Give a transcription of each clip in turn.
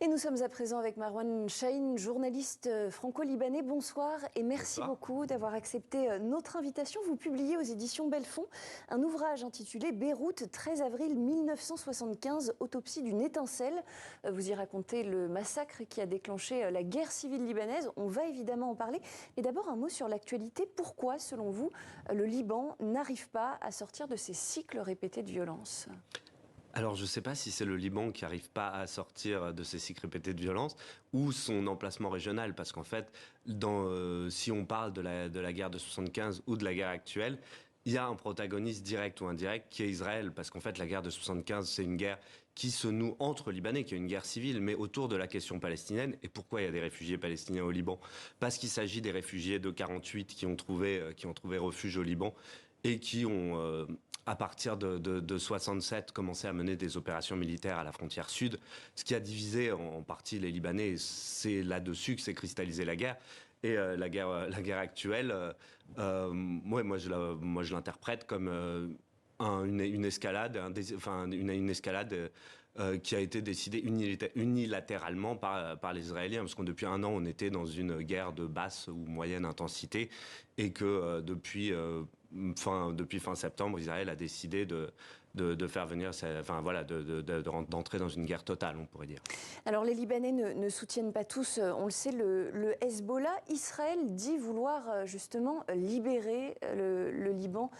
Et nous sommes à présent avec Marwan Chahine, journaliste franco-libanais. Bonsoir et merci beaucoup d'avoir accepté notre invitation. Vous publiez aux éditions Belfond un ouvrage intitulé Beyrouth, 13 avril 1975, autopsie d'une étincelle. Vous y racontez le massacre qui a déclenché la guerre civile libanaise. On va évidemment en parler. Mais d'abord un mot sur l'actualité. Pourquoi, selon vous, le Liban n'arrive pas à sortir de ces cycles répétés de violence ? Alors, je ne sais pas si c'est le Liban qui n'arrive pas à sortir de ces cycles répétés de violence ou son emplacement régional. Parce qu'en fait, si on parle de la guerre de 75 ou de la guerre actuelle, il y a un protagoniste direct ou indirect qui est Israël. Parce qu'en fait, la guerre de 75, c'est une guerre qui se noue entre Libanais, qui est une guerre civile, mais autour de la question palestinienne. Et pourquoi il y a des réfugiés palestiniens au Liban? Parce qu'il s'agit des réfugiés de 48 qui ont trouvé refuge au Liban et qui ont, à partir de 67, commencé à mener des opérations militaires à la frontière sud. Ce qui a divisé en partie les Libanais, c'est là-dessus que s'est cristallisée la guerre. Et la guerre actuelle, moi je l'interprète comme une escalade, une escalade qui a été décidée unilatéralement par les Israéliens, parce que depuis un an on était dans une guerre de basse ou moyenne intensité, et que depuis fin septembre, Israël a décidé de faire venir, d'entrer dans une guerre totale, on pourrait dire. Alors les Libanais ne soutiennent pas tous, on le sait, le Hezbollah. Israël dit vouloir justement libérer le Liban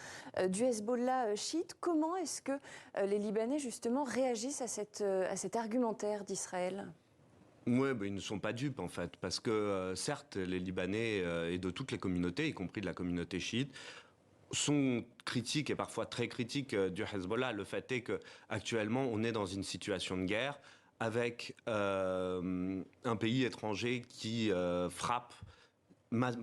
du Hezbollah chiite. Comment est-ce que les Libanais justement réagissent à cet argumentaire d'Israël ? Oui, ils ne sont pas dupes en fait, parce que certes, les Libanais et de toutes les communautés, y compris de la communauté chiite, sont critiques et parfois très critiques du Hezbollah. Le fait est que actuellement, on est dans une situation de guerre avec un pays étranger qui frappe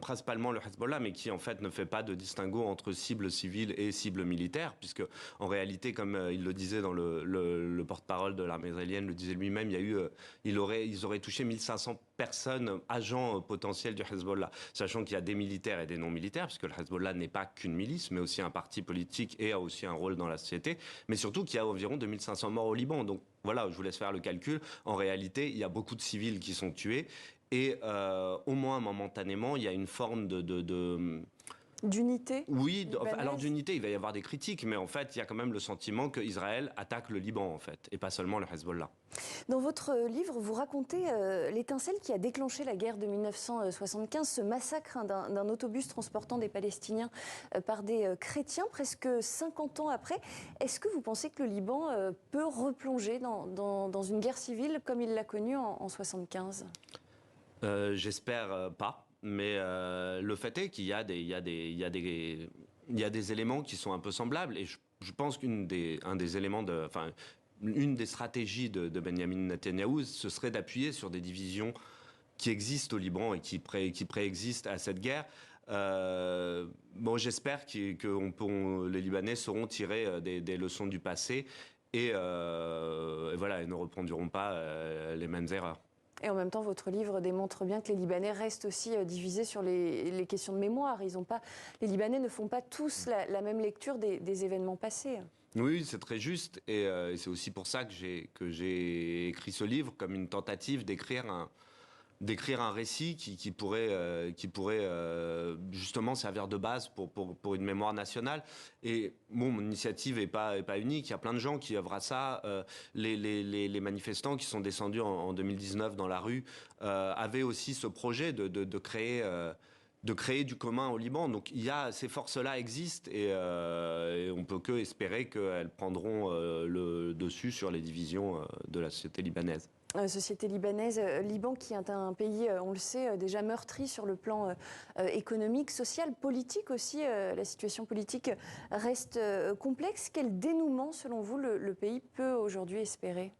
principalement le Hezbollah, mais qui en fait ne fait pas de distinguo entre cible civile et cible militaire, puisque en réalité, comme il le disait dans le porte-parole de l'armée israélienne, le disait lui-même, ils auraient touché 1500 personnes, agents potentiels du Hezbollah, sachant qu'il y a des militaires et des non-militaires, puisque le Hezbollah n'est pas qu'une milice, mais aussi un parti politique et a aussi un rôle dans la société, mais surtout qu'il y a environ 2500 morts au Liban. Donc voilà, je vous laisse faire le calcul. En réalité, il y a beaucoup de civils qui sont tués. Et au moins momentanément, il y a une forme d'unité. Oui, alors d'unité, il va y avoir des critiques, mais en fait, il y a quand même le sentiment qu'Israël attaque le Liban, en fait, et pas seulement le Hezbollah. Dans votre livre, vous racontez l'étincelle qui a déclenché la guerre de 1975, ce massacre d'un autobus transportant des Palestiniens par des chrétiens, presque 50 ans après. Est-ce que vous pensez que le Liban peut replonger dans une guerre civile comme il l'a connue en 1975 ? J'espère pas, mais le fait est qu'il y a des éléments qui sont un peu semblables, et je pense une des stratégies de Benjamin Netanyahou, ce serait d'appuyer sur des divisions qui existent au Liban et qui préexistent à cette guerre. J'espère que les Libanais sauront tirer des leçons du passé et ne reproduiront pas les mêmes erreurs. Et en même temps, votre livre démontre bien que les Libanais restent aussi divisés sur les questions de mémoire. Les Libanais ne font pas tous la même lecture des événements passés. Oui, c'est très juste. Et c'est aussi pour ça que j'ai écrit ce livre, comme une tentative d'écrire un récit qui pourrait justement servir de base pour une mémoire nationale. Et mon initiative est pas unique. Il y a plein de gens qui œuvrent à ça. Les manifestants qui sont descendus en 2019 dans la rue avaient aussi ce projet de créer du commun au Liban. Donc ces forces-là existent et on peut que espérer qu'elles prendront le dessus sur les divisions de la société libanaise. Société libanaise, Liban qui est un pays, on le sait, déjà meurtri sur le plan économique, social, politique aussi. La situation politique reste complexe. Quel dénouement, selon vous, le pays peut aujourd'hui espérer ?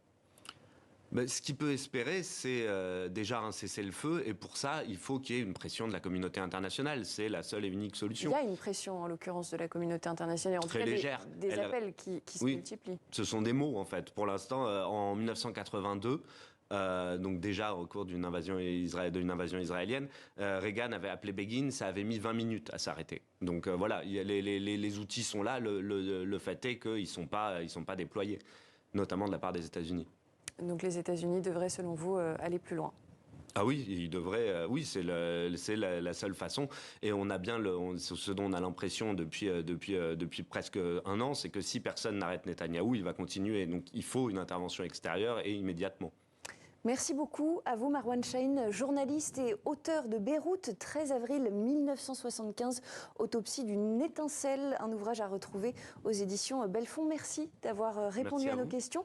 Ce qu'il peut espérer, c'est déjà un cessez-le-feu, et pour ça, il faut qu'il y ait une pression de la communauté internationale. C'est la seule et unique solution. Il y a une pression, en l'occurrence, de la communauté internationale, en tout cas légère. Des appels qui se multiplient. Ce sont des mots, en fait. Pour l'instant, en 1982, donc déjà au cours d'une invasion israélienne, Reagan avait appelé Begin, ça avait mis 20 minutes à s'arrêter. Donc voilà, les outils sont là, le fait est qu'ils sont pas déployés, notamment de la part des États-Unis. Donc les États-Unis devraient, selon vous, aller plus loin. Ah oui, il devrait. Oui, c'est la seule façon. Et on a bien ce dont on a l'impression depuis presque un an, c'est que si personne n'arrête Netanyahou, il va continuer. Donc il faut une intervention extérieure et immédiatement. Merci beaucoup à vous, Marwan Chahine, journaliste et auteur de Beyrouth, 13 avril 1975, autopsie d'une étincelle, un ouvrage à retrouver aux éditions Belfond. Merci d'avoir répondu à nos questions.